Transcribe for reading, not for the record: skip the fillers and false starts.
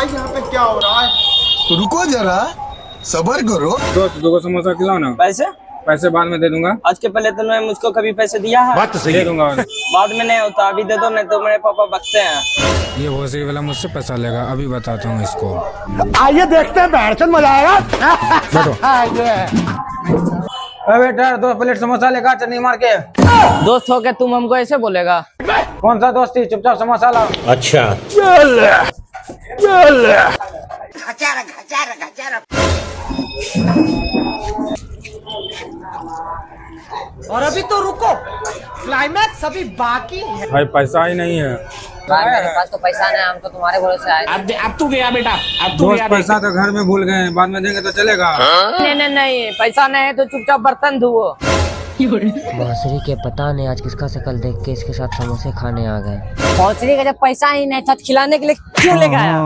यहाँ पे क्या हो रहा है? तो रुको जरा, सबर करो। दोस्त दो को समोसा खिलाओ ना। पैसे पैसे बाद में दे दूंगा। आज के पहले तुमने मुझको कभी पैसे दिया है? बात तो सही दे दूंगा। बाद में नहीं होता, अभी दे दो, नहीं तो मेरे पापा बकते हैं। ये भोसड़ी वाला मुझसे पैसा लेगा, अभी बताता हूँ इसको। आइए देखते हैं, बैठन मजा आएगा। बेटा 2 प्लेट समोसा लेगा, चटनी मार के। दोस्त हो के तुम हमको ऐसे बोलेगा? कौन सा दोस्ती, चुपचाप समोसा लाओ। और अभी तो रुको, क्लाइमैक्स अभी बाकी है। भाई पैसा ही नहीं है। मेरे पास तो पैसा नहीं, हम तो तुम्हारे भरोसे आए। अब तू गया बेटा, अब तू दोस्त गया। पैसा तो घर में भूल गए, बाद में देंगे तो चलेगा। नहीं नहीं नहीं, पैसा नहीं है तो चुपचाप बर्तन धुओ। भोसड़ी के पता नहीं आज किसका शक्ल देख के इसके साथ समोसे खाने आ गए। भोसड़ी का जब पैसा ही नहीं था, खिलाने के लिए क्यों लेके आया?